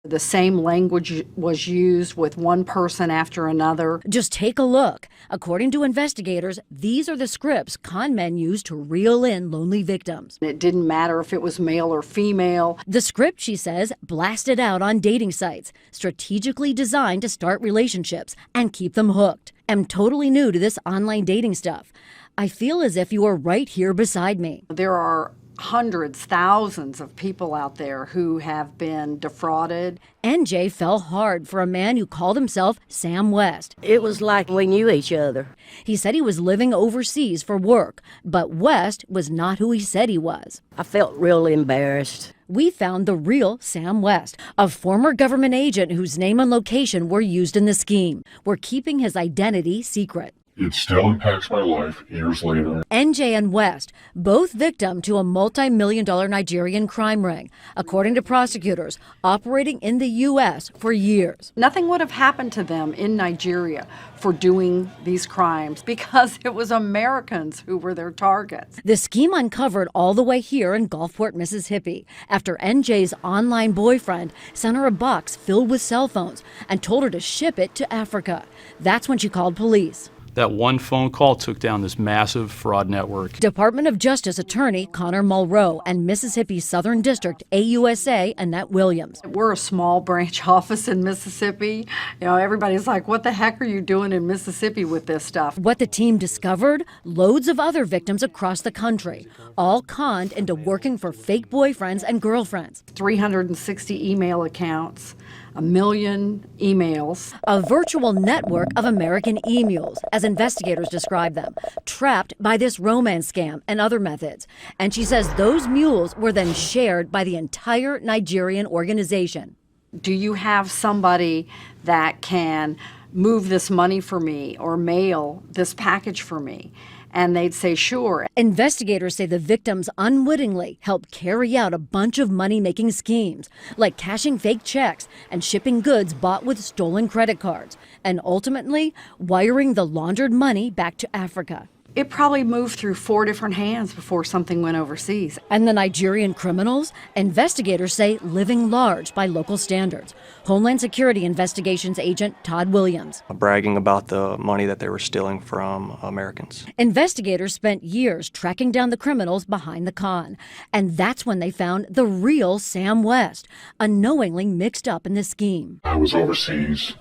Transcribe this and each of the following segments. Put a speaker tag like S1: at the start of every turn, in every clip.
S1: The same language was used with one person after another.
S2: Just take a look. According to investigators, these are the scripts con men use to reel in lonely victims.
S1: It didn't matter if it was male or female.
S2: The script, she says, blasted out on dating sites, strategically designed to start relationships and keep them hooked. I'm totally new to this online dating stuff. I feel as if you are right here beside me.
S1: There are hundreds, thousands of people out there who have been defrauded.
S2: NJ fell hard for a man who called himself Sam West.
S3: It was like we knew each other.
S2: He said he was living overseas for work, but West was not who he said he was.
S3: I felt real embarrassed.
S2: We found the real Sam West, a former government agent whose name and location were used in the scheme. We're keeping his identity secret.
S4: It still impacts my life years later.
S2: NJ and West, both victim to a multi-million-dollar Nigerian crime ring, according to prosecutors, operating in the U.S. for years.
S1: Nothing would have happened to them in Nigeria for doing these crimes because it was Americans who were their targets.
S2: The scheme uncovered all the way here in Gulfport, Mississippi, after NJ's online boyfriend sent her a box filled with cell phones and told her to ship it to Africa. That's when she called police.
S5: That one phone call took down this massive fraud network.
S2: Department of Justice Attorney Connor Mulrow and Mississippi Southern District AUSA Annette Williams.
S1: We're a small branch office in Mississippi. You know, everybody's like, what the heck are you doing in Mississippi with this stuff?
S2: What the team discovered? Loads of other victims across the country, all conned into working for fake boyfriends and girlfriends.
S1: 360 email accounts, 1 million emails.
S2: A virtual network of American emules, as investigators describe them, trapped by this romance scam and other methods. And she says those mules were then shared by the entire Nigerian organization.
S1: Do you have somebody that can move this money for me or mail this package for me? And they'd say, sure.
S2: Investigators say the victims unwittingly helped carry out a bunch of money-making schemes, like cashing fake checks and shipping goods bought with stolen credit cards, and ultimately wiring the laundered money back to Africa.
S1: It probably moved through 4 different hands before something went overseas.
S2: And the Nigerian criminals? Investigators say living large by local standards. Homeland Security Investigations Agent Todd Williams.
S6: Bragging about the money that they were stealing from Americans.
S2: Investigators spent years tracking down the criminals behind the con. And that's when they found the real Sam West, unknowingly mixed up in the scheme.
S4: I was overseas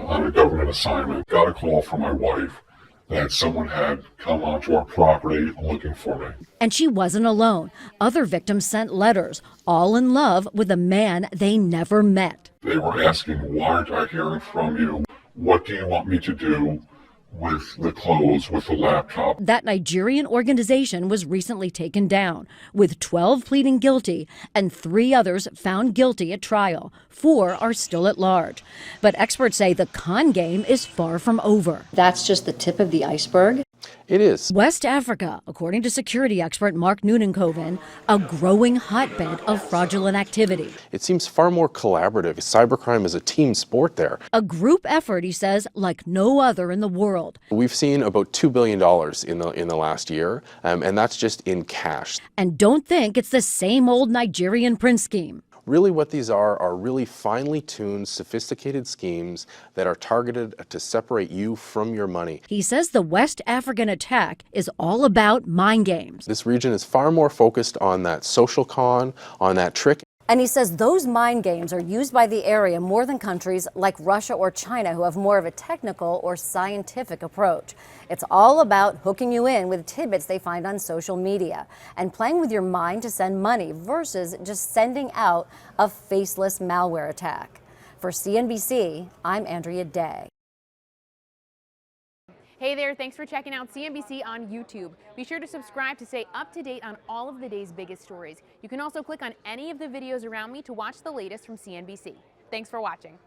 S4: on a government assignment. Got a call from my wife that someone had come onto our property looking for me.
S2: And she wasn't alone. Other victims sent letters, all in love with a man they never met.
S4: They were asking, why aren't I hearing from you? What do you want me to do with the clothes, with the laptop?
S2: That Nigerian organization was recently taken down, with 12 pleading guilty and 3 others found guilty at trial. 4 are still at large. But experts say the con game is far from over.
S1: That's just the tip of the iceberg.
S6: It is.
S2: West Africa, according to security expert Mark Noonan-Coven, a growing hotbed of fraudulent activity.
S7: It seems far more collaborative. Cybercrime is a team sport there.
S2: A group effort, he says, like no other in the world.
S7: We've seen about $2 billion in the last year, and that's just in cash.
S2: And don't think it's the same old Nigerian prince scheme.
S7: Really what these are really finely tuned, sophisticated schemes that are targeted to separate you from your money.
S2: He says the West African attack is all about mind games.
S7: This region is far more focused on that social con, on that trick.
S2: And he says those mind games are used by the area more than countries like Russia or China, who have more of a technical or scientific approach. It's all about hooking you in with tidbits they find on social media and playing with your mind to send money versus just sending out a faceless malware attack. For CNBC, I'm Andrea Day.
S8: Hey there, thanks for checking out CNBC on YouTube. Be sure to subscribe to stay up to date on all of the day's biggest stories. You can also click on any of the videos around me to watch the latest from CNBC. Thanks for watching.